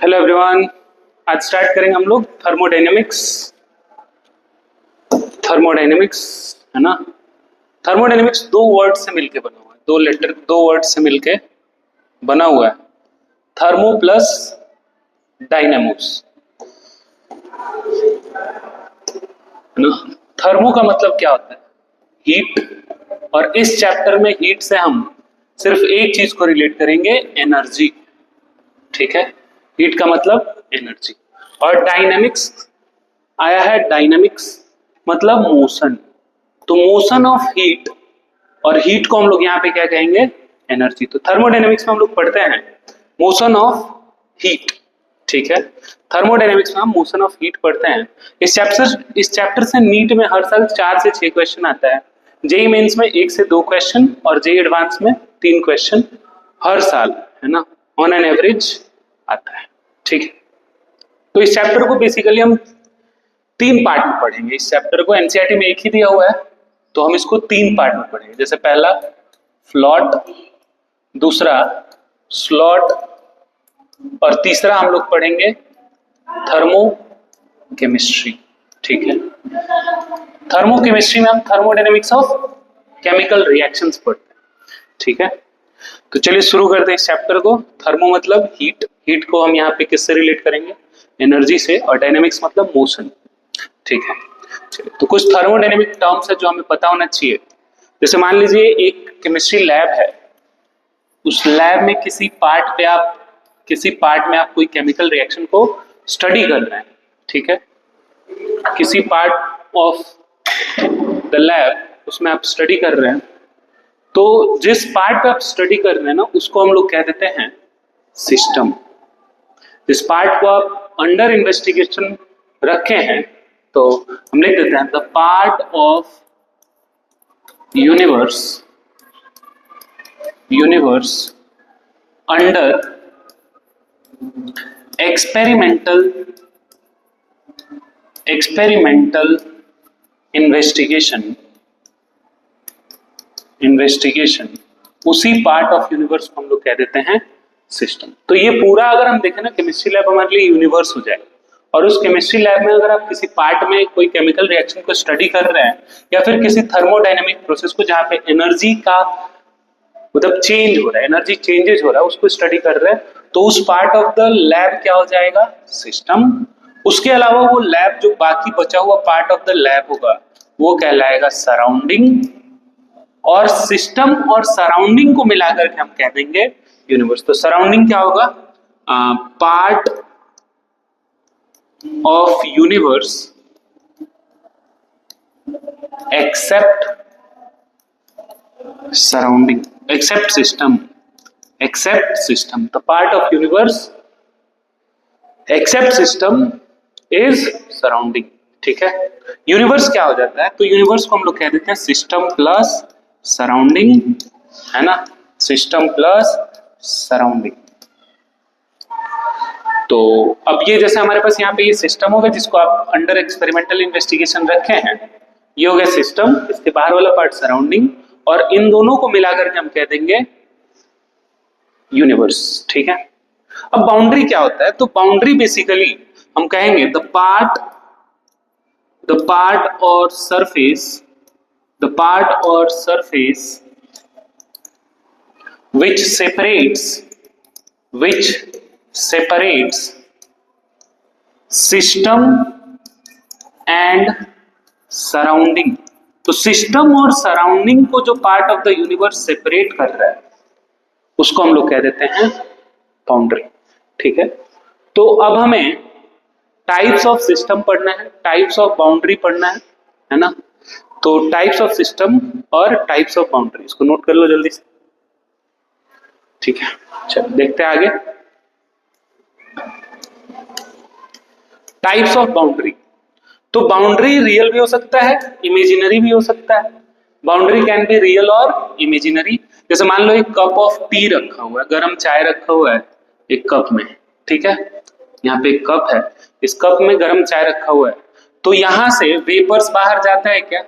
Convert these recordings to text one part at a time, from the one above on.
Hello everyone, आज start करेंगे हम लोग थर्मोडायनेमिक्स। थर्मोडायनेमिक्स है ना। थर्मोडायनेमिक्स दो वर्ड से मिलके बना हुआ है, दो वर्ड से मिलके बना हुआ है, थर्मो प्लस डायनेमोस है ना। थर्मो का मतलब क्या होता है? हीट। और इस चैप्टर में हीट से हम सिर्फ एक चीज को रिलेट करेंगे, एनर्जी। ठीक है, हीट का मतलब एनर्जी। और डायनेमिक्स आया है, डायनेमिक्स मतलब मोशन। तो मोशन ऑफ हीट, और हीट को हम लोग यहाँ पे क्या कहेंगे? एनर्जी। तो थर्मोडायनेमिक्स में हम लोग पढ़ते हैं मोशन ऑफ हीट। ठीक है, थर्मोडायनेमिक्स में हम मोशन ऑफ हीट पढ़ते हैं। इस चैप्टर से नीट में हर साल 4 से 6 क्वेश्चन आता है, जेई मेंस में 1 से 2 क्वेश्चन और जेई एडवांस में 3 क्वेश्चन हर साल, है ना, ऑन एन एवरेज आता है। ठीक है, तो इस चैप्टर को बेसिकली हम 3 पार्ट में पढ़ेंगे। इस चैप्टर को एनसीईआरटी में एक ही दिया हुआ है, तो हम इसको 3 पार्ट में पढ़ेंगे। जैसे पहला फ्लॉट, दूसरा स्लॉट, और तीसरा हम लोग पढ़ेंगे थर्मो केमिस्ट्री। ठीक है, थर्मो केमिस्ट्री में हम थर्मोडायनेमिक्स ऑफ केमिकल रिएक्शंस पढ़ते हैं। ठीक है, तो चलिए शुरू करते हैं इस चैप्टर को। थर्मो मतलब हीट, हीट को हम यहाँ पे किससे रिलेट करेंगे? एनर्जी से। और डायनेमिक्स मतलब मोशन। ठीक है, चलिए, तो कुछ थर्मोडायनेमिक टर्म्स है जो हमें पता होना चाहिए। जैसे मान लीजिए एक केमिस्ट्री लैब है, उस लैब में किसी पार्ट में आप कोई केमिकल रिएक्शन को स्टडी कर रहे हैं। ठीक है, किसी पार्ट ऑफ द लैब उसमें आप स्टडी कर रहे हैं, तो जिस पार्ट पे आप स्टडी कर रहे हैं ना, उसको हम लोग कह देते हैं सिस्टम। जिस पार्ट को आप अंडर इन्वेस्टिगेशन रखे हैं, तो हम लिख देते हैं the part of universe under experimental investigation, उसी पार्ट ऑफ यूनिवर्स को हम लोग कह देते हैं सिस्टम। तो ये पूरा अगर हम देखें ना, केमिस्ट्री लैब हमारे लिए यूनिवर्स हो जाए। और उस केमिस्ट्री लैब में अगर आप किसी पार्ट में कोई केमिकल रिएक्शन को स्टडी कर रहे हैं, या फिर किसी थर्मोडायनेमिक प्रोसेस को जहां पे एनर्जी का मतलब चेंज हो रहा है, एनर्जी चेंजेस हो रहा है, उसको स्टडी कर रहे हैं, तो उस पार्ट ऑफ द लैब क्या हो जाएगा? सिस्टम। उसके अलावा वो लैब, जो बाकी बचा हुआ पार्ट ऑफ द लैब होगा, वो कहलाएगा सराउंडिंग। और सिस्टम और सराउंडिंग को मिलाकर के हम कह देंगे यूनिवर्स। तो सराउंडिंग क्या होगा? Part of universe except surrounding, except system, the part of universe except system is surrounding. ठीक है, यूनिवर्स क्या हो जाता है? तो यूनिवर्स को हम लोग कह देते हैं सिस्टम प्लस सराउंडिंग, है ना, सिस्टम प्लस सराउंडिंग। तो अब ये जैसे हमारे पास यहाँ पे ये सिस्टम होगा जिसको आप अंडर एक्सपेरिमेंटल इन्वेस्टिगेशन रखे हैं, ये हो गया सिस्टम, इसके बाहर वाला पार्ट सराउंडिंग, और इन दोनों को मिलाकर के हम कह देंगे यूनिवर्स। ठीक है, अब बाउंड्री क्या होता है? तो बाउंड्री बेसिकली हम कहेंगे द पार्ट और surface which separates system and surrounding। तो सिस्टम और सराउंडिंग को जो part of the universe separate कर रहा है, उसको हम लोग कह देते हैं बाउंड्री। ठीक है, तो अब हमें टाइप्स ऑफ सिस्टम पढ़ना है, टाइप्स ऑफ बाउंड्री पढ़ना है ना। तो टाइप्स ऑफ सिस्टम और टाइप्स ऑफ बाउंड्री, इसको नोट कर लो जल्दी से। ठीक है, चलो देखते हैं आगे। Types of boundary. तो बाउंड्री रियल भी हो सकता है, इमेजिनरी भी हो सकता है। बाउंड्री कैन बी रियल और इमेजिनरी। जैसे मान लो एक कप ऑफ टी रखा हुआ है, गर्म चाय रखा हुआ है एक कप में। ठीक है, यहाँ पे एक कप है, इस कप में गर्म चाय रखा हुआ है। तो यहां से वेपर्स बाहर जाता है क्या?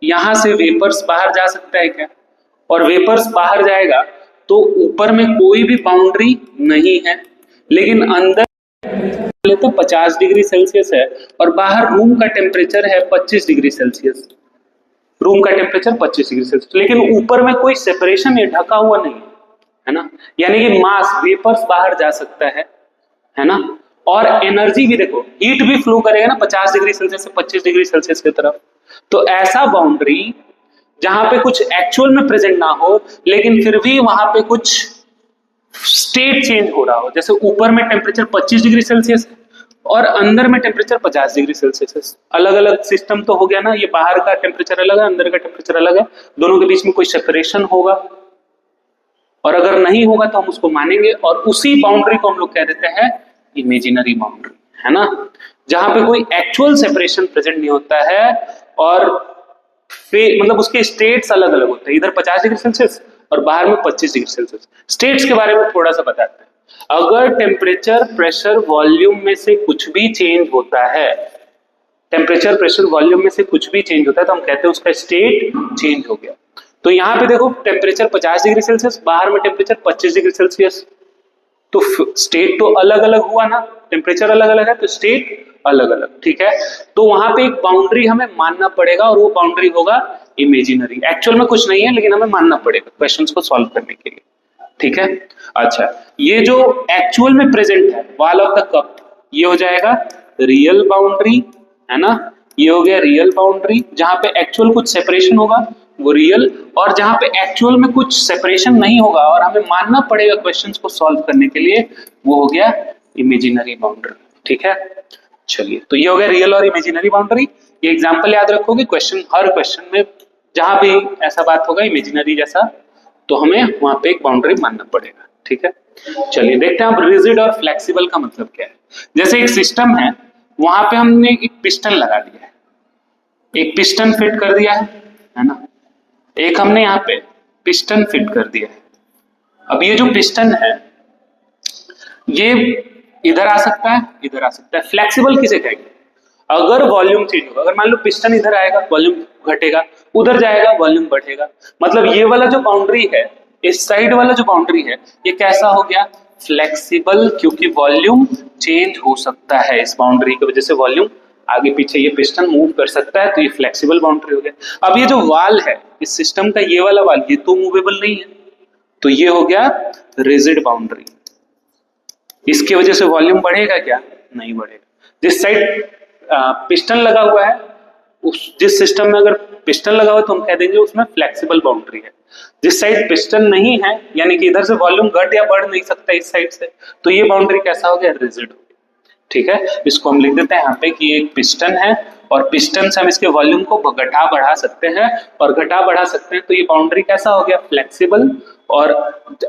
यहां से वेपर्स बाहर जा सकता है क्या? और वेपर्स बाहर जाएगा तो ऊपर में कोई भी बाउंड्री नहीं है, लेकिन अंदर लेते हैं 50 डिग्री सेल्सियस है और बाहर रूम का टेम्परेचर है 25 डिग्री सेल्सियस, रूम का टेम्परेचर 25 डिग्री सेल्सियस, लेकिन ऊपर में कोई सेपरेशन है, ढका हुआ नहीं है ना, यानी कि मास वेपर्स बाहर जा सकता है ना। और एनर्जी भी देखो, हीट भी फ्लो करेगा ना 50 डिग्री सेल्सियस से 25 डिग्री सेल्सियस की तरफ। तो ऐसा बाउंड्री जहां पे कुछ एक्चुअल में प्रेजेंट ना हो लेकिन फिर भी वहां पे कुछ स्टेट चेंज हो रहा हो, जैसे ऊपर में टेम्परेचर 25 डिग्री सेल्सियस और अंदर में टेम्परेचर 50 डिग्री सेल्सियस, अलग अलग सिस्टम तो हो गया ना, ये बाहर का टेम्परेचर अलग है, अंदर का टेम्परेचर अलग है, दोनों के बीच में कोई सेपरेशन होगा, और अगर नहीं होगा तो हम उसको मानेंगे, और उसी बाउंड्री को हम लोग कह देते हैं इमेजिनरी बाउंड्री, है ना, जहां पे कोई एक्चुअल सेपरेशन प्रेजेंट नहीं होता है और मतलब उसके स्टेट्स अलग अलग होते हैं, इधर 50 डिग्री सेल्सियस और बाहर में 25 डिग्री सेल्सियस। स्टेट्स के बारे में थोड़ा सा बताते हैं। अगर टेम्परेचर प्रेशर वॉल्यूम में से कुछ भी चेंज होता है, टेम्परेचर प्रेशर वॉल्यूम में से कुछ भी चेंज होता है तो हम कहते हैं उसका स्टेट चेंज हो गया। तो यहाँ पे देखो टेम्परेचर 50 डिग्री सेल्सियस, बाहर में टेम्परेचर 25 डिग्री सेल्सियस, तो स्टेट तो अलग अलग हुआ ना, टेम्परेचर अलग अलग है तो स्टेट अलग अलग, ठीक है। तो वहां पे एक बाउंड्री हमें मानना पड़ेगा और वो बाउंड्री होगा इमेजिनरी, एक्चुअल में कुछ नहीं है लेकिन हमें मानना पड़ेगा क्वेश्चंस को सॉल्व करने के लिए, ठीक है। अच्छा, ये जो एक्चुअल में प्रेजेंट है वॉल ऑफ द कप, ये हो जाएगा रियल बाउंड्री, है ना, ये हो गया रियल बाउंड्री, जहां पे एक्चुअल कुछ सेपरेशन होगा वो रियल, और जहां पे एक्चुअल में कुछ सेपरेशन नहीं होगा और हमें मानना पड़ेगा क्वेश्चंस को सॉल्व करने के लिए, वो हो गया इमेजिनरी बाउंड्री, ठीक है। चलिए, तो ये हो गया रियल और इमेजिनरी बाउंड्री। ये एग्जांपल याद रखोगे, क्वेश्चन हर क्वेश्चन में जहां भी ऐसा बात होगा इमेजिनरी जैसा, तो हमें वहां पे एक बाउंड्री मानना पड़ेगा, ठीक है। चलिए देखते हैं अब रिजिड और फ्लेक्सिबल का मतलब क्या है। जैसे एक सिस्टम है, वहां पे हमने एक पिस्टन लगा दिया है, एक पिस्टन फिट कर दिया है ना, एक हमने यहाँ पे पिस्टन फिट कर दिया है। अब ये जो पिस्टन है ये इधर आ सकता है, इधर आ सकता है। फ्लेक्सिबल किसे कहेंगे? अगर वॉल्यूम चेंज होगा, अगर मान लो पिस्टन इधर आएगा वॉल्यूम घटेगा, उधर जाएगा वॉल्यूम बढ़ेगा, मतलब ये वाला जो बाउंड्री है, इस साइड वाला जो बाउंड्री है, ये कैसा हो गया? फ्लेक्सिबल, क्योंकि वॉल्यूम चेंज हो सकता है, इस बाउंड्री की वजह से वॉल्यूम आगे पीछे ये पिस्टन मूव कर सकता है, तो ये फ्लेक्सिबल बाउंड्री हो गया। अब ये जो वाल है इस सिस्टम का, ये वाला वाल, ये तो मूवेबल नहीं है, तो ये हो गया रिजिड बाउंड्री। इसकी वजह से वॉल्यूम बढ़ेगा क्या? नहीं बढ़ेगा। जिस साइड पिस्टन लगा हुआ है, उस जिस सिस्टम में अगर पिस्टन लगा हुआ है तो हम कह देंगे उसमें फ्लेक्सिबल बाउंड्री है। जिस साइड पिस्टन नहीं है, यानी कि इधर से वॉल्यूम घट या बढ़ नहीं सकता इस साइड से, तो ये बाउंड्री कैसा हो गया? रिजिड हो गया, ठीक है। इसको हम लिख देते हैं यहाँ पे कि एक पिस्टन है और पिस्टन से हम इसके वॉल्यूम को घटा बढ़ा सकते हैं, और घटा बढ़ा सकते हैं, तो ये बाउंड्री कैसा हो गया? फ्लेक्सिबल। और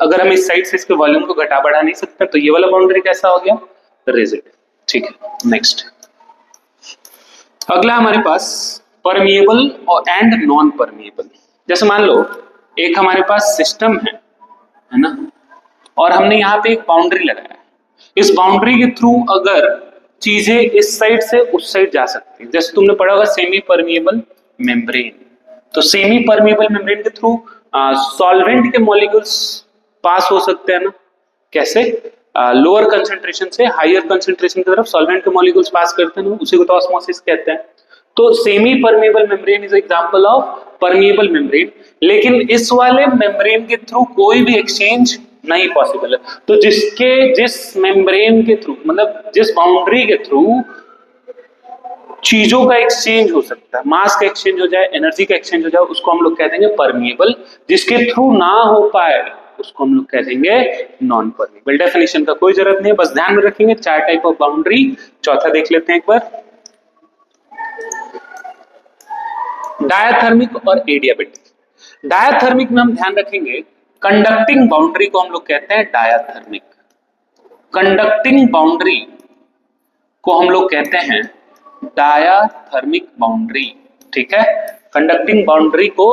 अगर हम इस साइड से इसके वॉल्यूम को घटा बढ़ा नहीं सकते तो ये वाला बाउंड्री कैसा हो गया? रिजिड, ठीक है। नेक्स्ट, अगला हमारे पास परमिएबल और एंड नॉन परमिएबल। जैसे मान लो एक हमारे पास सिस्टम है ना, और हमने यहाँ पे एक बाउंड्री लगाया, इस बाउंड्री के थ्रू अगर चीजें इस साइड से उस साइड जा सकती है, जैसे तुमने पढ़ा होगा सेमी परमिएबल मेम्ब्रेन, तो सेमी परमिएबल मेम्ब्रेन के थ्रू सॉल्वेंट के मॉलिक्यूल्स पास हो सकते हैं ना। कैसे? लोअर कंसंट्रेशन से हायर कंसंट्रेशन की तरफ सॉल्वेंट के मॉलिक्यूल्स पास करते हैं ना, उसी को तो ऑस्मोसिस कहते हैं। तो semi permeable membrane is example of permeable membrane, लेकिन इस वाले मेम्ब्रेन के थ्रू कोई भी एक्सचेंज नहीं पॉसिबल है। तो जिस मेम्ब्रेन के थ्रू, मतलब जिस बाउंड्री के थ्रू चीजों का एक्सचेंज हो सकता है, मास का एक्सचेंज हो जाए, एनर्जी का एक्सचेंज हो जाए, उसको हम लोग कह देंगे परमिएबल। जिसके थ्रू ना हो पाए उसको हम लोग कह देंगे नॉन परमिएबल। डेफिनेशन का कोई जरूरत नहीं है, बस ध्यान में रखेंगे 4 टाइप ऑफ बाउंड्री। चौथा देख लेते हैं एक बार, डायाथर्मिक और एडियाबेटिक। डायाथर्मिक में हम ध्यान रखेंगे कंडक्टिंग बाउंड्री को हम लोग कहते हैं डायाथर्मिक। कंडक्टिंग बाउंड्री को हम लोग कहते हैं डायाथर्मिक बाउंड्री, ठीक है। कंडक्टिंग बाउंड्री को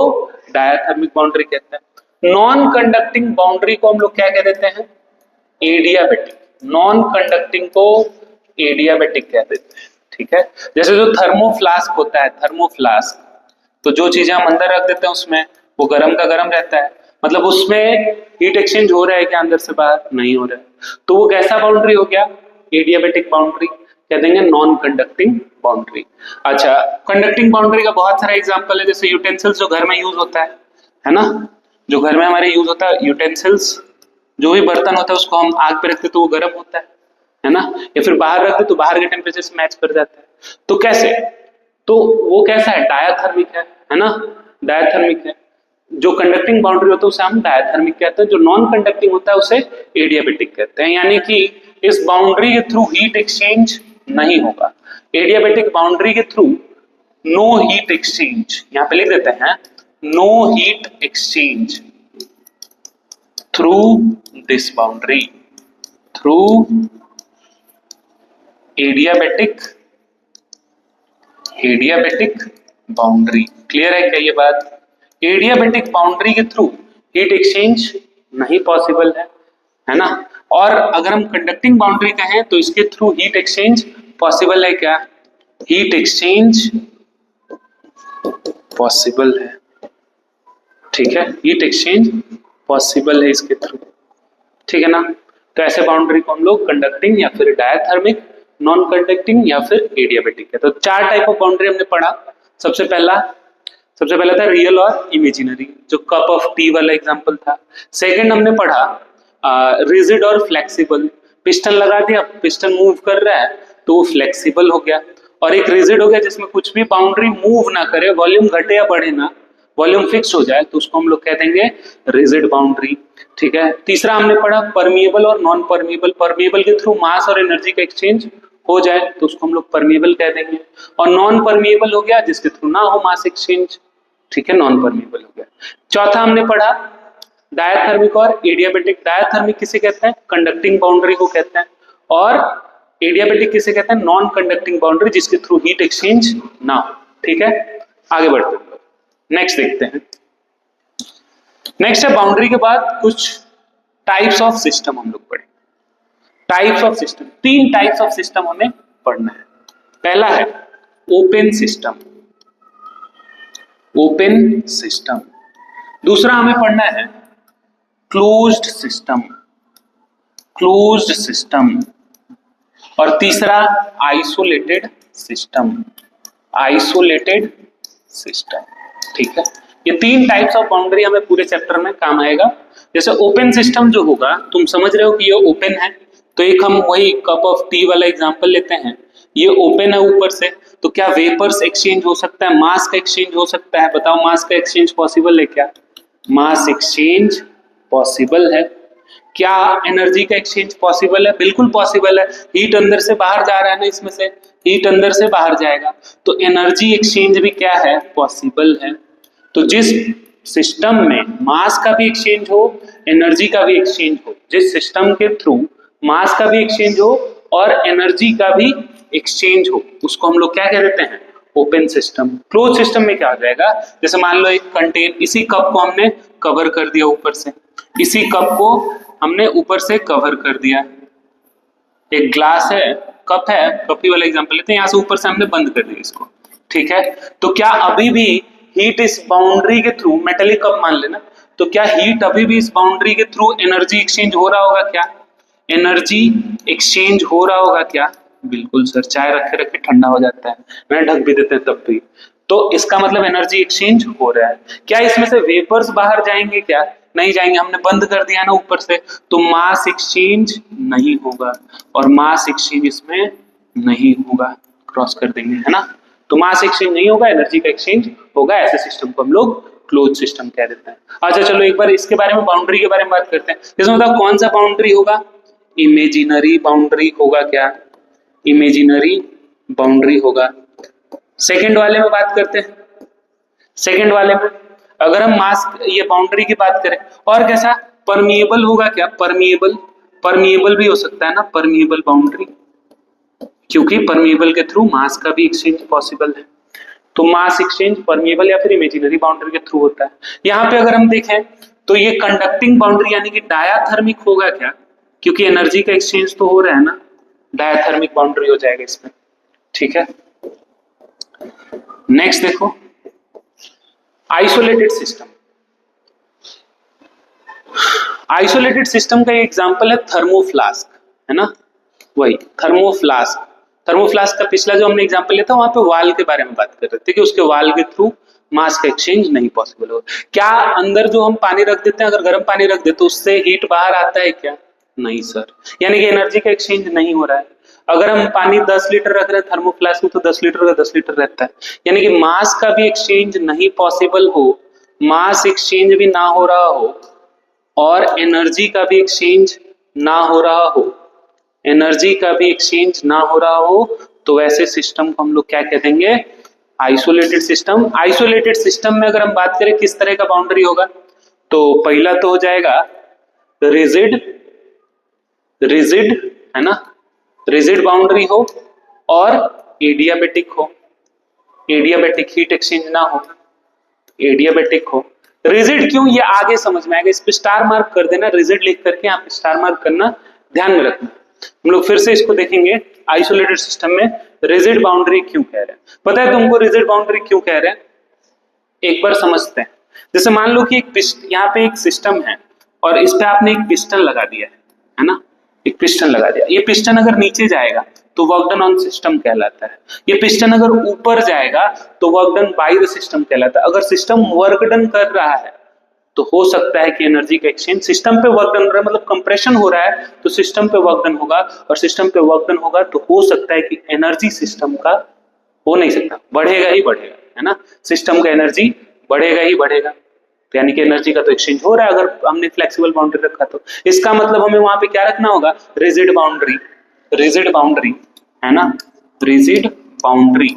डायाथर्मिक बाउंड्री कहते हैं। नॉन कंडक्टिंग बाउंड्री को हम लोग क्या कह देते हैं? एडियाबेटिक। नॉन कंडक्टिंग को एडियाबेटिक कह देते हैं, ठीक है। जैसे जो थर्मोफ्लास्क होता है, थर्मोफ्लास्क, तो जो चीजें हम अंदर रख देते हैं उसमें, वो गर्म का गर्म रहता है, मतलब उसमें हीट एक्सचेंज हो रहा है क्या अंदर से बाहर? नहीं हो रहा है, तो वो कैसा बाउंड्री हो गया? Adiabatic boundary. क्या देंगे, नॉन कंडक्टिंग बाउंड्री। अच्छा, कंडक्टिंग बाउंड्री का बहुत सारा एग्जांपल है, जैसे यूटेंसिल्स जो घर में यूज होता है ना, जो घर में हमारे यूज होता है यूटेंसिल्स, जो भी बर्तन होता है उसको हम आग पे रखते तो वो गर्म होता है ना, या फिर बाहर रखते तो बाहर के टेम्परेचर से मैच कर जाता है। तो कैसे, तो वो कैसा है, डायाथर्मिक है ना, डायाथर्मिक है। जो कंडक्टिंग बाउंड्री होता है उसे हम डायाथर्मिक कहते हैं, जो नॉन कंडक्टिंग होता है उसे एडियाबेटिक कहते हैं, यानी कि इस बाउंड्री के थ्रू हीट एक्सचेंज नहीं होगा। एडियाबेटिक बाउंड्री के थ्रू नो हीट एक्सचेंज, यहां पे लिख देते हैं no heat exchange through this boundary, through adiabatic boundary. Clear है क्या ये बात? एडियाबेटिक बाउंड्री के थ्रू हीट एक्सचेंज नहीं पॉसिबल है ना। और अगर हम कंडक्टिंग बाउंड्री कहें तो इसके थ्रू हीट एक्सचेंज पॉसिबल है क्या? हीट एक्सचेंज पॉसिबल है, ठीक है, हीट एक्सचेंज पॉसिबल है इसके थ्रू, ठीक है ना। तो ऐसे बाउंड्री को हम लोग कंडक्टिंग या फिर डायाथर्मिक, नॉन कंडक्टिंग या फिर एडियाबेटिक है। तो चार टाइप ऑफ बाउंड्री हमने पढ़ा। सबसे पहला था रियल और इमेजिनरी, जो कप ऑफ टी वाला एग्जांपल था। सेकंड हमने पढ़ा रिजिड और फ्लेक्सिबल, पिस्टन लगा दिया, पिस्टन मूव कर रहा है तो वो फ्लेक्सिबल हो गया। और एक रिजिड हो गया जिसमें कुछ भी बाउंड्री मूव ना करे, वॉल्यूम घटे या बढ़े ना, वॉल्यूम फिक्स हो जाए, तो उसको हम लोग कह देंगे रिजिड बाउंड्री, ठीक है। तीसरा हमने पढ़ा परमिएबल और नॉन परमिएबल, परमिएबल के थ्रू मास और एनर्जी का एक्सचेंज हो जाए तो उसको हम लोग परमिएबल कह देंगे। और नॉन परमिएबल हो गया जिसके थ्रू ना हो मास एक्सचेंज, ठीक है, नॉन परमिएबल हो गया। चौथा हमने पढ़ा डायाथर्मिक और एडियाबेटिक। डायाथर्मिक किसे कहते हैं? कंडक्टिंग बाउंड्री को कहते हैं। और एडियाबेटिक किसे कहते हैं? नॉन कंडक्टिंग बाउंड्री जिसके थ्रू हीट एक्सचेंज ना हो, ठीक है। आगे बढ़ते हैं, नेक्स्ट देखते हैं। नेक्स्ट है बाउंड्री के बाद कुछ टाइप्स ऑफ सिस्टम हम लोग पढ़े। टाइप्स ऑफ सिस्टम, तीन टाइप्स ऑफ सिस्टम हमें पढ़ना है। पहला है ओपन सिस्टम, ओपन सिस्टम। दूसरा हमें पढ़ना है क्लोज्ड सिस्टम, क्लोज्ड सिस्टम। और तीसरा आइसोलेटेड सिस्टम, आइसोलेटेड सिस्टम, ठीक है। ये तीन टाइप्स ऑफ बाउंड्री हमें पूरे चैप्टर में काम आएगा। जैसे ओपन सिस्टम जो होगा, तुम समझ रहे हो कि ये ओपन है, तो एक हम वही कप ऑफ टी वाला एग्जांपल लेते हैं, ये ओपन है ऊपर से, तो क्या वेपर्स एक्सचेंज हो सकता है, मास का एक्सचेंज हो सकता है? बताओ, मास का एक्सचेंज पॉसिबल है क्या? मास एक्सचेंज पॉसिबल है। क्या एनर्जी का एक्सचेंज पॉसिबल है? बिल्कुल पॉसिबल है। हीट अंदर से बाहर जा रहा है ना, इसमें से हीट अंदर से बाहर जाएगा, तो एनर्जी एक्सचेंज भी क्या है? पॉसिबल है। तो जिस सिस्टम में मास का भी एक्सचेंज हो, एनर्जी का भी एक्सचेंज हो, जिस सिस्टम के थ्रू मास का भी एक्सचेंज हो और एनर्जी का भी एक्सचेंज हो, उसको हम लोग क्या कह देते हैं? Open system. क्लोज सिस्टम में क्या हो जाएगा? जैसे मान लो एक कंटेन, इसी कप को हमने कवर कर दिया ऊपर से, इसी कप को हमने ऊपर से कवर कर दिया, एक ग्लास है, कप है, कॉफी वाला एग्जांपल लेते हैं, यहां से ऊपर से हमने बंद कर दिया इसको, ठीक है। तो क्या अभी भी हीट इस बाउंड्री के थ्रू, मेटेलिक कप मान लेना, तो क्या हीट अभी भी इस बाउंड्री के थ्रू एनर्जी एक्सचेंज हो रहा होगा क्या? एनर्जी एक्सचेंज हो रहा होगा क्या? बिल्कुल सर, चाय रखे रखे ठंडा हो जाता है, मैं ढक भी देते हैं तब भी, तो इसका मतलब एनर्जी एक्सचेंज हो रहा है। क्या इसमें से वेपर्स बाहर जाएंगे क्या? नहीं जाएंगे, हमने बंद कर दिया ना ऊपर से, तो मास एक्सचेंज नहीं होगा, और मास एक्सचेंज इसमें नहीं होगा, क्रॉस कर देंगे, है ना। तो मास एक्सचेंज नहीं होगा, एनर्जी का एक्सचेंज होगा। ऐसे सिस्टम को हम लोग क्लोज सिस्टम कह देते हैं। अच्छा चलो एक बार इसके बारे में, बाउंड्री के बारे में बात करते हैं। इसमें बताओ कौन सा बाउंड्री होगा? इमेजिनरी बाउंड्री होगा क्या? इमेजिनरी बाउंड्री होगा। सेकंड वाले में बात करते हैं। सेकंड वाले में अगर हम मास, ये बाउंड्री की बात करें, और कैसा? परमिएबल होगा क्या? परमिएबल, परमिएबल भी हो सकता है ना, परमिएबल बाउंड्री, क्योंकि परमिएबल के थ्रू मास का भी एक्सचेंज पॉसिबल है। तो मास एक्सचेंज परमिएबल या फिर इमेजिनरी बाउंड्री के थ्रू होता है। यहाँ पे अगर हम देखें तो ये कंडक्टिंग बाउंड्री यानी कि डायाथर्मिक होगा क्या? क्योंकि एनर्जी का एक्सचेंज तो हो रहा है ना, डायाथर्मिक बाउंड्री हो जाएगा इसमें, ठीक है। नेक्स्ट देखो, आइसोलेटेड सिस्टम। आइसोलेटेड सिस्टम का एग्जांपल है थर्मोफ्लास्क, है ना, वही थर्मोफ्लास्क। थर्मोफ्लास्क का पिछला जो हमने एग्जांपल लिया था वहां पे वाल के बारे में बात कर रहे थे कि उसके वाल के थ्रू मास का एक्सचेंज नहीं पॉसिबल होगा। क्या अंदर जो हम पानी रख देते हैं, अगर गर्म पानी रख दे तो उससे हीट बाहर आता है क्या? नहीं सर, यानी कि एनर्जी का एक्सचेंज नहीं हो रहा है। अगर हम पानी 10 लीटर रख रहे हैं थर्मोफ्लास्क में तो 10 लीटर का 10 लीटर रहता है, यानी कि मास का भी एक्सचेंज नहीं पॉसिबल हो, मास एक्सचेंज भी ना हो रहा हो और एनर्जी का भी एक्सचेंज ना हो रहा हो, एनर्जी का भी एक्सचेंज ना हो रहा हो, तो वैसे सिस्टम को हम लोग क्या कह देंगे? Isolated system. आइसोलेटेड सिस्टम में अगर हम बात करें किस तरह का बाउंड्री होगा, तो पहला तो हो जाएगा रिजिड, रिजिड है ना, रिजिड बाउंड्री हो और एडियाबेटिक हो, एडियाबेटिक हीट एक्सचेंज ना हो, एडियाबेटिक हो। रिजिड क्यों, ये आगे समझ में आएगा, इस पे स्टार मार्क कर देना, रिजिड लिख करके यहाँ पे स्टार मार्क करना, ध्यान में रखना। हम लोग फिर से इसको देखेंगे, आइसोलेटेड सिस्टम में रिजिड बाउंड्री क्यों कह रहे हैं। पता है तुमको रिजिड बाउंड्री क्यों कह रहे हैं? एक बार समझते हैं। जैसे मान लो कि यहाँ पे एक सिस्टम है और इस पे आपने एक पिस्टन लगा दिया है ना, एक पिस्टन लगा दिया। ये पिस्टन अगर नीचे जाएगा तो वर्क डन ऑन सिस्टम कहलाता है, ये पिस्टन अगर ऊपर जाएगा तो work done by the system कहलाता है। अगर सिस्टम वर्क डन कर रहा है तो हो सकता है कि एनर्जी का एक्सचेंज, सिस्टम पे वर्क डन हो रहा है मतलब कंप्रेशन हो रहा है तो सिस्टम पे वर्क डन होगा, और सिस्टम पे वर्क डन होगा तो हो सकता है कि एनर्जी सिस्टम का हो नहीं सकता, बढ़ेगा ही बढ़ेगा, है ना, सिस्टम का एनर्जी बढ़ेगा ही बढ़ेगा। तो यानी कि एनर्जी का तो एक्सचेंज हो रहा है अगर हमने फ्लेक्सिबल बाउंड्री रखा तो। इसका मतलब हमें वहां पे क्या रखना होगा? रिजिड बाउंड्री, रिजिड बाउंड्री है ना, रिजिड बाउंड्री।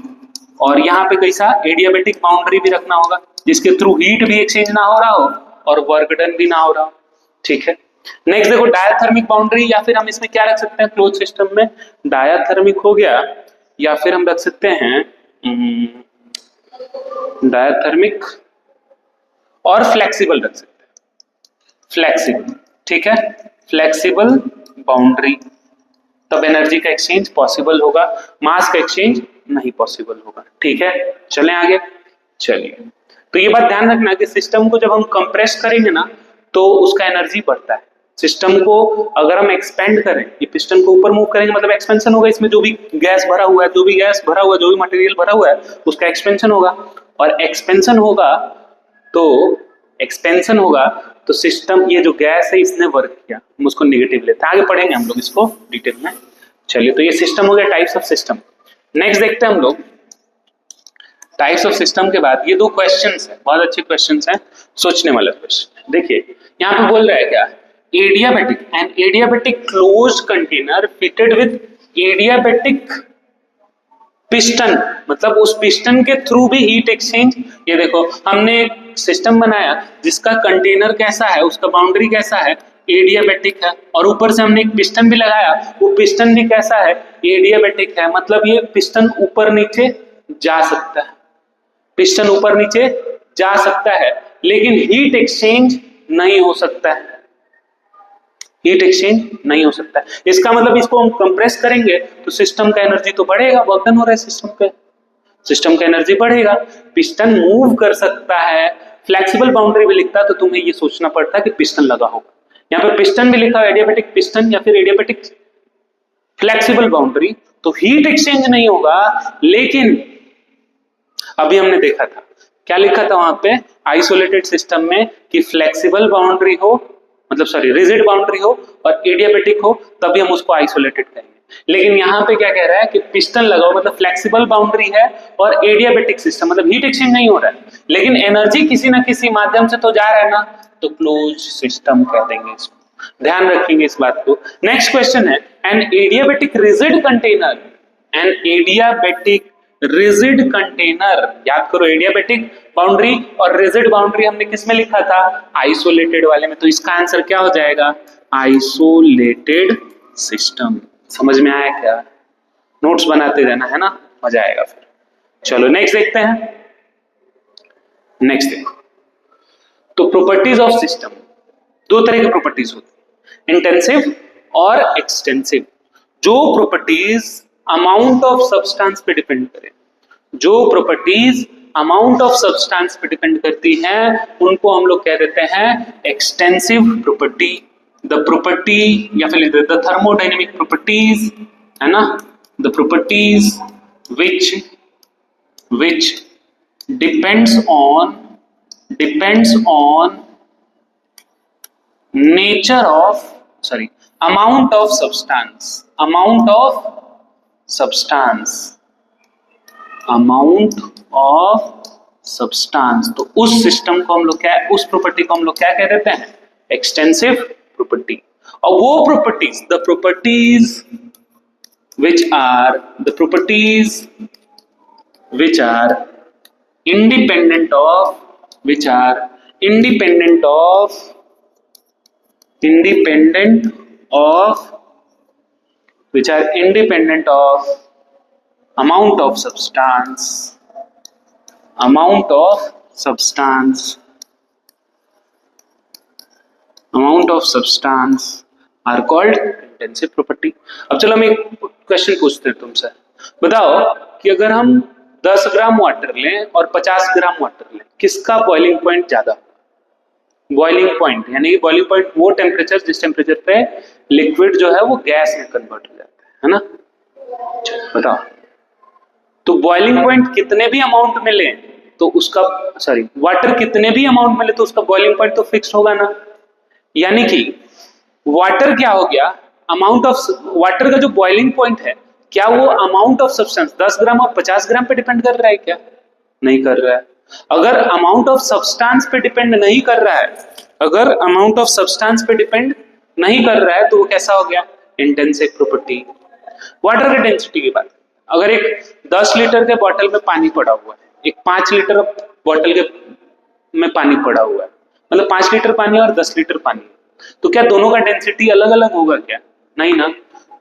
और यहाँ पे कैसा? एडियाबेटिक बाउंड्री भी रखना होगा जिसके थ्रू हीट भी एक्सचेंज ना हो रहा हो और वर्क डन भी ना हो रहा हो। ठीक है, नेक्स्ट देखो डायाथर्मिक बाउंड्री, या फिर हम इसमें क्या रख सकते हैं क्लोज सिस्टम में? डायाथर्मिक हो गया, या फिर हम रख सकते हैं डायाथर्मिक और फ्लेक्सिबल रख सकते हैं, फ्लेक्सिबल। ठीक है, फ्लेक्सिबल बाउंड्री, तब एनर्जी का एक्सचेंज पॉसिबल होगा, मास का एक्सचेंज नहीं पॉसिबल होगा। ठीक है, चलें आगे। चलिए, तो ये बात ध्यान रखना कि सिस्टम को जब हम कंप्रेस करेंगे ना तो उसका एनर्जी बढ़ता है। सिस्टम को अगर हम एक्सपेंड करें, ये पिस्टन को ऊपर मूव करेंगे मतलब एक्सपेंशन होगा, इसमें जो भी गैस भरा हुआ है, जो भी गैस भरा हुआ है, जो भी मटेरियल भरा हुआ है उसका एक्सपेंशन होगा, और एक्सपेंशन होगा तो एक्सपेंशन होगा तो सिस्टम, ये जो गैस है इसने वर्क किया, हम उसको नेगेटिव लेते हैं, आगे पढ़ेंगे हम लोग इसको डिटेल में। चलिए, तो ये सिस्टम हो गया टाइप्स ऑफ सिस्टम। नेक्स्ट देखते हैं हम लोग टाइप्स ऑफ सिस्टम के बाद ये दो क्वेश्चंस हैं, बहुत अच्छे क्वेश्चंस हैं, सोचने वाले क्वेश्चन। देखिए यहाँ पे बोल रहा है क्या? Adiabatic, an adiabatic closed container fitted with adiabatic piston, मतलब उस पिस्टन के थ्रू भी हीट एक्सचेंज। ये देखो हमने एक सिस्टम बनाया जिसका कंटेनर कैसा है, उसका बाउंड्री कैसा है? एडियाबेटिक है, और ऊपर से हमने एक पिस्टन भी लगाया, वो पिस्टन भी कैसा है? एडियाबेटिक है। मतलब ये पिस्टन ऊपर नीचे जा सकता है, पिस्टन ऊपर नीचे जा सकता है, लेकिन हीट एक्सचेंज नहीं हो सकता है, हीट एक्सचेंज नहीं हो सकता है। इसका मतलब इसको हम कंप्रेस करेंगे तो सिस्टम का एनर्जी तो बढ़ेगा, वर्क डन हो रहा है सिस्टम पे, सिस्टम का एनर्जी बढ़ेगा, पिस्टन मूव कर सकता है। फ्लेक्सिबल बाउंड्री भी लिखता तो तुम्हें ये सोचना पड़ता कि पिस्टन लगा होगा, यहाँ पे पिस्टन भी लिखा है, एडियाबेटिक पिस्टन या फिर एडियाबेटिक फ्लेक्सिबल बाउंड्री, तो हीट एक्सचेंज नहीं होगा। लेकिन अभी हमने देखा था, क्या लिखा था वहां पे आइसोलेटेड सिस्टम में कि फ्लेक्सिबल बाउंड्री हो, मतलब सॉरी रिजिड बाउंड्री हो और एडियाबेटिक हो, तभी हम उसको आइसोलेटेड कहेंगे। लेकिन यहाँ पे क्या कह रहा है कि पिस्टन लगाओ, मतलब फ्लेक्सिबल बाउंड्री है और एडियाबेटिक सिस्टम, मतलब हीट एक्सचेंज नहीं हो रहा है लेकिन एनर्जी किसी ना किसी माध्यम से तो जा रहा है ना, तो क्लोज सिस्टम कह देंगे इसको, ध्यान रखेंगे इस बात को। नेक्स्ट क्वेश्चन है an adiabatic rigid container, an adiabatic rigid container, याद करो एडियाबेटिक बाउंड्री और रिजिड बाउंड्री हमने किस में लिखा था? आइसोलेटेड वाले में, तो इसका आंसर क्या हो जाएगा? Isolated system. समझ में आया क्या? नोट्स बनाते रहना है ना, मजा आएगा फिर। चलो नेक्स्ट देखते हैं। नेक्स्ट देखो, तो प्रॉपर्टीज ऑफ सिस्टम, दो तरह की प्रॉपर्टीज होती है, इंटेंसिव और एक्सटेंसिव। जो प्रॉपर्टीज अमाउंट ऑफ सब्सटेंस पे डिपेंड करें, जो प्रॉपर्टीज अमाउंट ऑफ सब्सटेंस पे डिपेंड करती हैं, उनको हम लोग कह देते हैं एक्सटेंसिव प्रॉपर्टी। द प्रॉपर्टी या फिर द थर्मोडायनेमिक प्रॉपर्टीज, है ना, the properties which depends on nature of amount of substance amount of substance। तो उस सिस्टम को हम लोग क्या, उस प्रॉपर्टी को हम लोग क्या कह देते हैं, एक्सटेंसिव प्रॉपर्टी। और वो properties, the properties which are independent of amount of substance are called intensive property. अब चलो हम एक क्वेश्चन पूछते हैं तुमसे, बताओ कि अगर हम 10 ग्राम वाटर लें और 50 ग्राम वाटर लें, किसका बॉइलिंग पॉइंट ज्यादा होगा? बॉइलिंग पॉइंट यानी बॉइलिंग पॉइंट वो टेम्परेचर जिस टेम्परेचर पे लिक्विड जो है वो गैस में कन्वर्ट हो जाता है ना। बताओ, तो बॉइलिंग पॉइंट कितने भी अमाउंट में लें तो उसका वाटर कितने भी अमाउंट में ले तो उसका बॉइलिंग पॉइंट तो फिक्स होगा ना। यानी कि वाटर क्या हो गया, अमाउंट ऑफ वाटर का जो बॉइलिंग पॉइंट है, क्या वो अमाउंट ऑफ सब्सटेंस 10 ग्राम और 50 ग्राम पे डिपेंड कर रहा है क्या? नहीं कर रहा है। अगर अमाउंट ऑफ सब्सटेंस पे डिपेंड नहीं कर रहा है, अगर अमाउंट ऑफ सब्सटेंस पे डिपेंड नहीं कर रहा है तो वो कैसा हो गया, इंटेंसिव प्रॉपर्टी। वाटर की डेंसिटी की बात, अगर एक 10 लीटर के बॉटल में पानी पड़ा हुआ है, एक 5 लीटर बॉटल के में पानी पड़ा हुआ है, मतलब 5 लीटर पानी और 10 लीटर पानी, तो क्या दोनों का डेंसिटी अलग अलग होगा क्या? नहीं ना।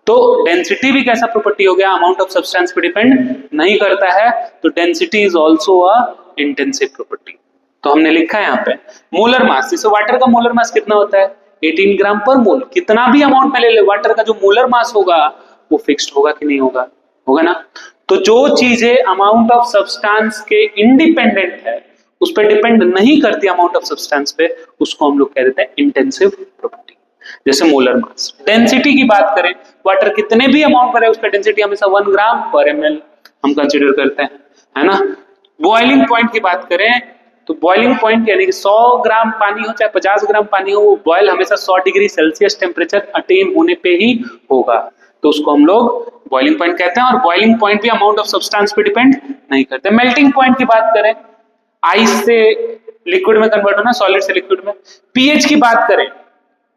तो डेंसिटी भी कैसा प्रॉपर्टी हो गया, अमाउंट ऑफ सब्सटेंस पे डिपेंड नहीं करता है, तो density is also a intensive property. तो हमने लिखा है यहाँ पे मोलर मास, जैसे वाटर का मोलर मास कितना होता है, 18 ग्राम पर मोल। कितना भी अमाउंट में ले ले, वाटर का जो मोलर मास होगा वो फिक्स्ड होगा कि नहीं होगा? होगा ना। तो जो चीजें अमाउंट ऑफ सब्सटेंस के इंडिपेंडेंट है, उस पर डिपेंड नहीं करती अमाउंट ऑफ सब्सटेंस पे, उसको हम लोग कह देते हैं इंटेंसिव प्रॉपर्टी। जैसे मोलर मास। डेंसिटी की बात करें, वाटर कितने भी अमाउंट पर है उसका डेंसिटी हमेशा 1 ग्राम पर ml हम कंसीडर करते हैं, है ना। बॉइलिंग पॉइंट की बात करें तो बॉइलिंग पॉइंट यानी कि 100 ग्राम पानी हो चाहे 50 ग्राम पानी हो, वो बॉयल हमेशा 100 डिग्री सेल्सियस टेम्परेचर अटेन होने पे ही होगा, तो उसको हम लोग बॉइलिंग पॉइंट कहते हैं। और बॉइलिंग पॉइंट भी अमाउंट ऑफ सब्सटेंस पे डिपेंड नहीं करते। मेल्टिंग पॉइंट की बात करें, आइस से लिक्विड में कन्वर्ट होना, सॉलिड से लिक्विड में। पीएच की बात करें,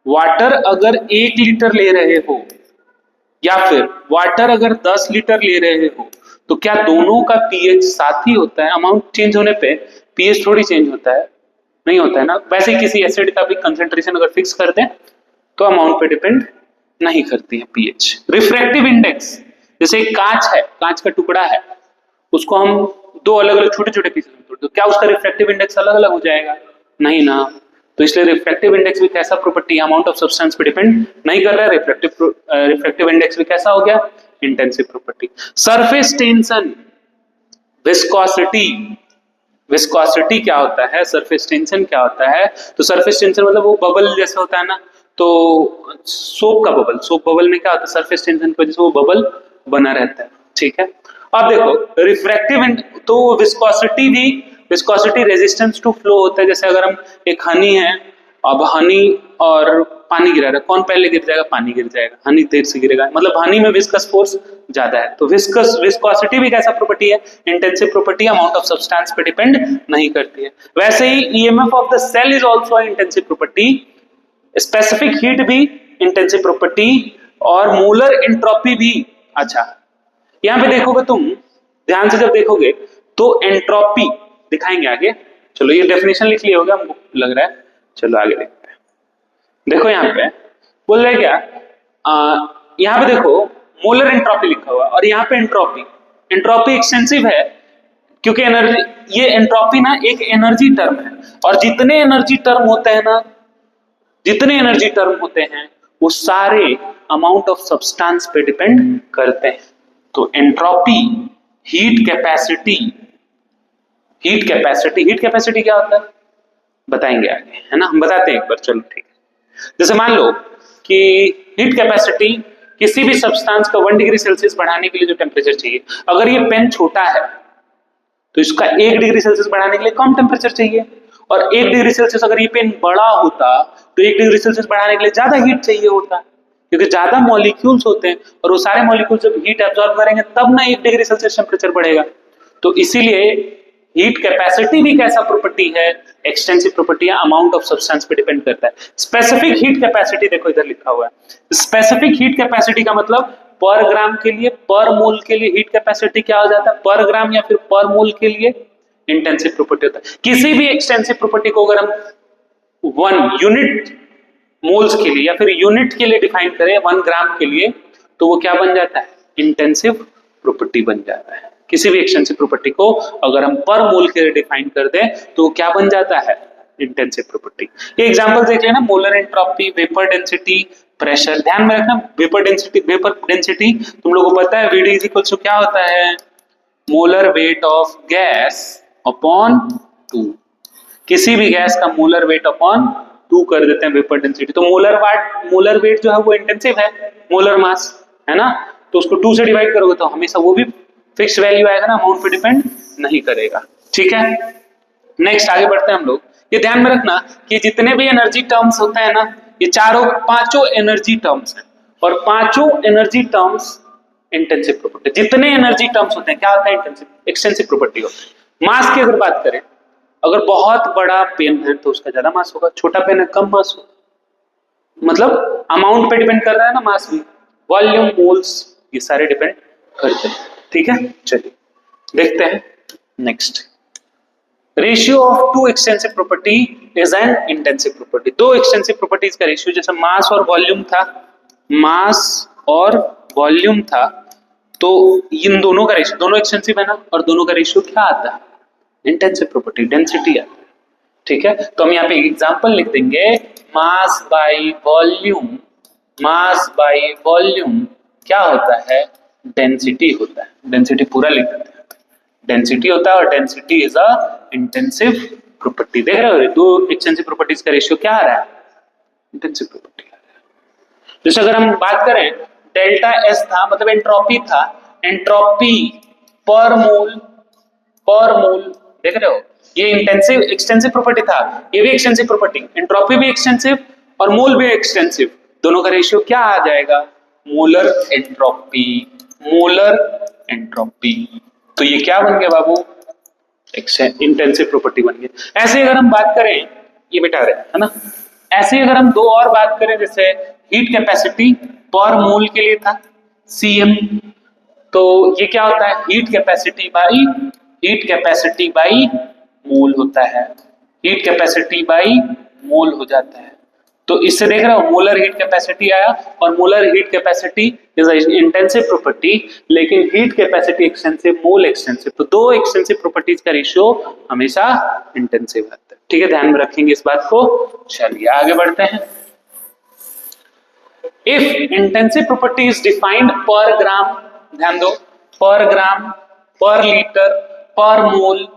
वाटर अगर 1 लीटर ले रहे हो या फिर वाटर अगर 10 लीटर ले रहे हो, तो क्या दोनों का पीएच साथ ही होता है? अमाउंट चेंज होने पे पीएच थोड़ी चेंज होता है, नहीं होता है ना। वैसे किसी एसिड का भी कंसेंट्रेशन अगर फिक्स कर दें तो अमाउंट पे डिपेंड नहीं करती है पीएच। रिफ्रैक्टिव इंडेक्स, जैसे एक कांच है, कांच का टुकड़ा है, उसको हम 2 अलग अलग छोटे छोटे पीसेस में तोड़ दो, क्या उसका रिफ्रैक्टिव इंडेक्स अलग अलग हो जाएगा? नहीं ना। तो इसलिए रिफ्रैक्टिव इंडेक्स भी कैसा प्रॉपर्टी है, अमाउंट ऑफ सब्सटेंस पे डिपेंड नहीं कर रहा है। रिफ्रैक्टिव इंडेक्स भी कैसा हो गया, intensive property. Surface tension, viscosity. Viscosity क्या होता है, सरफेस टेंशन क्या होता है? तो सरफेस टेंशन मतलब वो बबल जैसा होता है ना, तो सोप का बबल, सोप बबल में क्या होता है, सरफेस टेंशन की वजह से वो बबल बना रहता है, ठीक है। अब देखो रिफ्रैक्टिव, तो विस्कोसिटी भी, विस्कोसिटी रेजिस्टेंस टू फ्लो होता है। जैसे अगर हम एक हनी है, अब हनी और पानी गिरा रहा है, कौन पहले गिर जाएगा? पानी गिर जाएगा, हनी देर से गिरेगा, मतलब हनी में विस्कस फोर्स ज्यादा है। तो विस्कोसिटी भी कैसा प्रॉपर्टी है, intensive property, amount of substance पे डिपेंड नहीं करती है। वैसे ही EMF of the cell is also intensive property, specific heat भी इंटेंसिव प्रॉपर्टी, और मोलर एंट्रोपी भी। अच्छा, यहां पे देखोगे तुम ध्यान से, जब देखोगे तो एंट्रोपी दिखाएंगे आगे। चलो ये डेफिनेशन लिख लिया होगा हमको लग रहा है, चलो आगे देखते हैं। देखो यहाँ पे बोल रहे क्या, यहाँ पे देखो मोलर एंट्रोपी लिखा हुआ और यहाँ पे एंट्रोपी। एंट्रोपी एक्सटेंसिव है क्योंकि एनर्जी, ये एंट्रोपी ना एक एनर्जी टर्म है, और जितने एनर्जी टर्म होते हैं ना, जितने एनर्जी टर्म होते हैं वो सारे अमाउंट ऑफ सब्सटेंस पे डिपेंड करते हैं। तो entropy, heat capacity, heat capacity, heat capacity क्या होता है बताएंगे आगे, है ना, हम बताते हैं एक बार, चलो ठीक है। जैसे मान लो कि हीट कैपेसिटी किसी भी सब्सटेंस का 1 डिग्री सेल्सियस बढ़ाने के लिए जो टेम्परेचर चाहिए, अगर ये पेन छोटा है तो इसका 1 डिग्री सेल्सियस बढ़ाने के लिए कम टेम्परेचर चाहिए, और 1 डिग्री सेल्सियस अगर ये पेन बड़ा होता तो 1 डिग्री सेल्सियस बढ़ाने के लिए ज्यादा हीट चाहिए होता, क्योंकि ज्यादा मॉलिक्यूल्स होते हैं और वो सारे मॉलिक्यूल जब हीट एब्जॉर्ब करेंगे तब ना 1 डिग्री सेल्सियस टेम्परेचर बढ़ेगा। तो इसीलिए हीट कैपेसिटी भी कैसा प्रॉपर्टी है, एक्सटेंसिव प्रॉपर्टी है, अमाउंट ऑफ सब्सटेंस पे डिपेंड करता है। स्पेसिफिक हीट कैपेसिटी देखो इधर लिखा हुआ है, स्पेसिफिक हीट कैपेसिटी का मतलब पर ग्राम के लिए, पर मोल के लिए हीट कैपेसिटी क्या हो जाता है, पर ग्राम या फिर पर मोल के लिए इंटेंसिव प्रॉपर्टी होता है। किसी भी एक्सटेंसिव प्रॉपर्टी को अगर हम 1 यूनिट मोल्स के लिए या फिर यूनिट के लिए डिफाइन करें 1 ग्राम के लिए, तो वो क्या बन जाता है, इंटेंसिव प्रॉपर्टी बन जाता है। किसी भी एक्सटेंसिव प्रॉपर्टी को अगर हम पर मोल के लिए डिफाइन कर दें तो क्या बन जाता है, इंटेंसिव प्रॉपर्टी। ये एग्जांपल देख लेना, molar entropy, vapour density, pressure. ध्यान में रखना वेपर डेंसिटी तुम लोगों को पता है, VD इज इक्वल टू क्या होता है, molar weight of gas upon 2। किसी भी गैस का मोलर वेट अपॉन 2 कर देते हैं वेपर डेंसिटी। तो मोलर वेट जो है वो इंटेंसिव है, मोलर मास है ना, तो उसको 2 से डिवाइड करोगे तो हमेशा वो भी फिक्स वैल्यू आएगा ना, अमाउंट पे डिपेंड नहीं करेगा। ठीक है, नेक्स्ट आगे बढ़ते हैं हम लोग। ये ध्यान में रखना कि जितने भी एनर्जी टर्म्स होते हैं ना, ये पांचों एनर्जी टर्म्स हैं, और पांचों एनर्जी टर्म्स इंटेंसिव प्रॉपर्टी। जितने एनर्जी टर्म्स होते हैं क्या होता है, इंटेंसिव एक्सटेंसिव प्रॉपर्टी होती है। मास की अगर बात करें, अगर बहुत बड़ा पेन है तो उसका ज्यादा मास होगा, छोटा पेन है कम मास होगा, मतलब अमाउंट पे डिपेंड कर रहा है ना मास भी, वॉल्यूम, मोल्स, ये सारे डिपेंड करते हैं। ठीक है, चलिए देखते हैं next. Ratio of 2 extensive property is an intensive property. 2 extensive properties का रेशियो, जैसे मास और वॉल्यूम था, मास और वॉल्यूम था, तो इन दोनों का रेशियो, दोनों एक्सटेंसिव है ना, और दोनों का रेशियो क्या आता है, इंटेंसिव प्रॉपर्टी, डेंसिटी आता है। ठीक है, तो हम यहाँ पे एग्जांपल लिख देंगे, mass by volume, mass by volume क्या होता है, डेंसिटी होता है। डेंसिटी पूरा लिख देते हैं, डेंसिटी होता है, और density is a intensive property. देख रहे हो, 2 एक्सटेंसिव प्रॉपर्टीज का रेशियो क्या आ रहा है, इंटेंसिव प्रॉपर्टी आ रहा है। जैसे अगर हम बात करें, डेल्टा एस था, मतलब एंट्रोपी था, एंट्रोपी पर मोल, पर मोल, देख रहे हो, ये इंटेंसिव एक्सटेंसिव प्रॉपर्टी था, ये भी एक्सटेंसिव प्रॉपर्टी, एंट्रोपी भी एक्सटेंसिव और मोल भी एक्सटेंसिव, दोनों का रेशियो क्या आ जाएगा, मोलर एंट्रोपी, मोलर एंट्रोपी। तो ये क्या बन गया बाबू, इंटेंसिव प्रॉपर्टी बन गया। ऐसे अगर हम बात करें, ये बेटा रहे है ना, ऐसे अगर हम 2 और बात करें, जैसे हीट कैपेसिटी पर मोल के लिए था Cm, तो ये क्या होता है, हीट कैपेसिटी बाई मोल होता है, हीट कैपेसिटी बाई मोल हो जाता है। तो इससे देख रहे हो मोलर हीट कैपेसिटी आया, और molar heat capacity is intensive property, लेकिन हीट कैपेसिटी एक्सटेंसिव, मोल एक्सटेंसिव, तो 2 एक्सटेंसिव प्रॉपर्टीज का रेशियो हमेशा इंटेंसिव रहता है। ठीक है, ध्यान में रखेंगे इस बात को। चलिए आगे बढ़ते हैं। If intensive property is defined पर ग्राम, ध्यान दो, पर ग्राम, पर लीटर, पर मोल,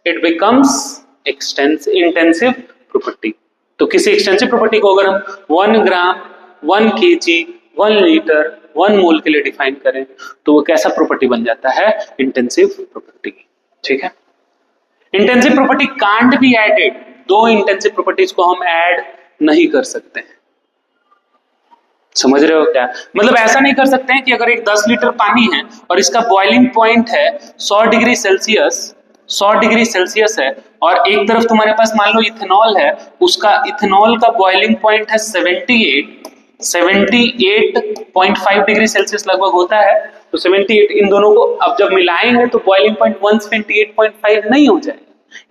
इट बिकम्स इंटेंसिव प्रॉपर्टी। तो किसी एक्सटेंसिव प्रॉपर्टी को अगर हम 1 ग्राम, 1 केजी, 1 लीटर, 1 मोल के लिए डिफाइन करें तो वो कैसा प्रॉपर्टी बन जाता है, इंटेंसिव प्रॉपर्टी। ठीक है, intensive property can't be added, 2 intensive properties को हम ऐड नहीं कर सकते हैं। समझ रहे हो क्या, मतलब ऐसा नहीं कर सकते हैं कि अगर एक 10 लीटर पानी है और इसका बॉइलिंग पॉइंट है 100 डिग्री सेल्सियस, 100 डिग्री सेल्सियस है, और एक तरफ तुम्हारे पास मान लो इथेनॉल है, उसका इथेनॉल का बॉइलिंग पॉइंट है 78.5 डिग्री सेल्सियस लगभग होता है, तो 78, इन दोनों को अब जब मिलाएंगे तो बॉइलिंग पॉइंट 178.5 नहीं हो जाएगा,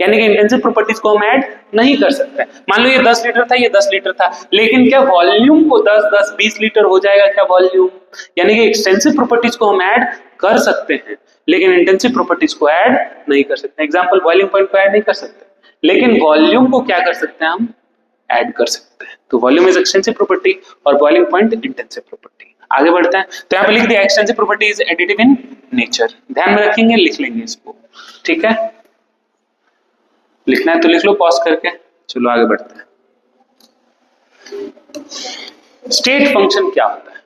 यानी कि इंटेंसिव प्रॉपर्टीज को हम ऐड नहीं कर सकते। मान लो ये 10 लीटर था, ये 10 लीटर था, लेकिन क्या वॉल्यूम को 10, 10, 20 लीटर हो जाएगा क्या वॉल्यूम, यानी कि एक्सटेंसिव प्रॉपर्टीज को हम ऐड कर सकते हैं, लेकिन इंटेंसिव प्रॉपर्टीज को ऐड नहीं कर सकते। एग्जांपल, बॉइलिंग पॉइंट को ऐड नहीं कर सकते, लेकिन वॉल्यूम को क्या कर सकते हैं, हम ऐड कर सकते हैं। तो वॉल्यूम इज एक्सटेंसिव प्रॉपर्टी और बॉइलिंग पॉइंट इंटेंसिव प्रॉपर्टी। आगे बढ़ते हैं, तो यहाँ पे लिख दिया extensive property is additive in nature, ध्यान में रखेंगे, लिख लेंगे इसको। ठीक है, लिखना है तो लिख लो पॉज करके। चलो आगे बढ़ते हैं। स्टेट फंक्शन क्या होता है,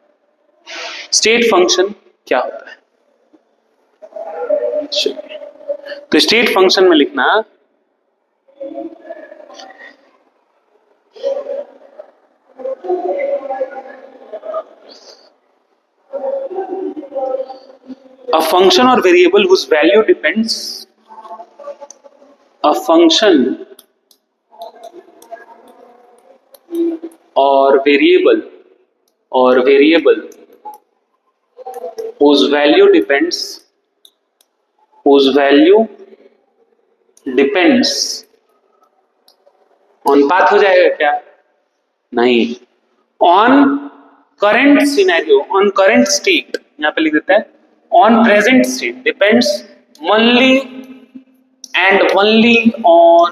स्टेट फंक्शन क्या होता है? तो स्टेट फंक्शन में लिखना a function or variable whose value depends a function or variable whose value depends on path हो जाएगा क्या? नहीं, on current scenario, on current state, यहां पे लिख देता है on present state depends only and only on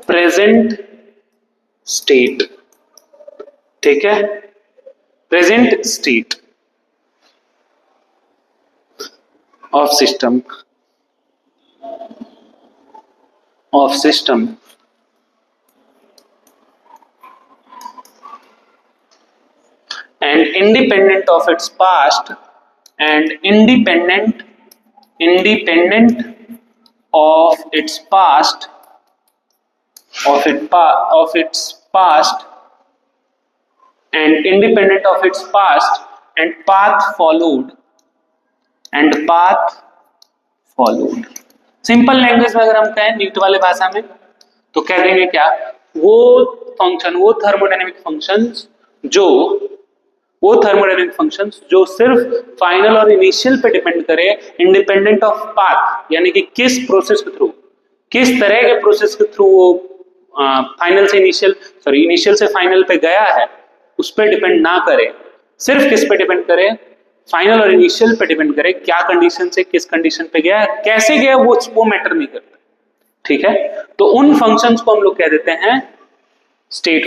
present state. ठीक है, present state of system and independent of its past and independent of its past and independent of its past and path followed simple language में अगर हम कहें NEET वाले भाषा में तो कह देंगे क्या, वो थर्मोडायनेमिक फंक्शंस जो सिर्फ फाइनल और इनिशियल पे डिपेंड करे, इंडिपेंडेंट ऑफ पाथ, यानी कि किस प्रोसेस के थ्रू, किस तरह के प्रोसेस के थ्रू वो इनिशियल से फाइनल पे गया है, उस पर डिपेंड ना करे, सिर्फ किस पे डिपेंड करे, फाइनल और इनिशियल पे डिपेंड करे, क्या कंडीशन से किस कंडीशन पे गया, कैसे गया वो मैटर नहीं करता। ठीक है, तो उन फंक्शंस को हम लोग कह देते हैं स्टेट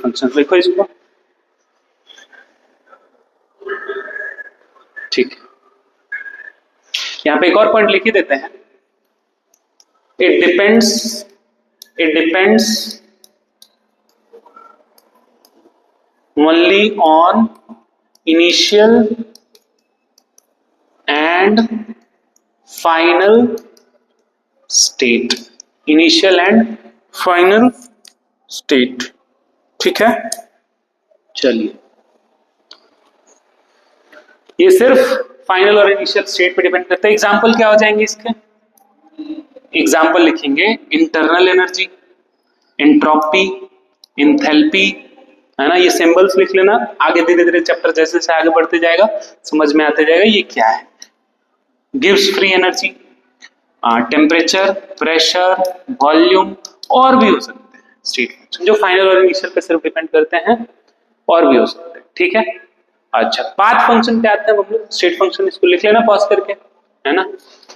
फंक्शंस। लिखो इसको। ठीक है, यहां पे एक और पॉइंट लिख ही देते हैं, it depends only on initial and final state, ठीक है। चलिए, ये सिर्फ फाइनल और इनिशियल स्टेट पे डिपेंड करता है। एग्जाम्पल क्या हो जाएंगे इसके? एग्जाम्पल लिखेंगे इंटरनल एनर्जी, एंट्रोपी, एंथैल्पी, है ना, ये सिंबल्स लिख लेना। आगे धीरे धीरे चैप्टर जैसे जैसे आगे बढ़ते जाएगा समझ में आते जाएगा ये क्या है। Gives free energy, temperature, pressure, volume, और भी हो सकते हैं स्टेट फंक्शन जो फाइनल और इनिशियल पे सिर्फ डिपेंड करते हैं, और भी हो सकते हैं। ठीक है, अच्छा, पाथ फंक्शन पे आते हैं हम लोग। स्टेट फंक्शन इसको लिख लेना पॉज करके, है ना।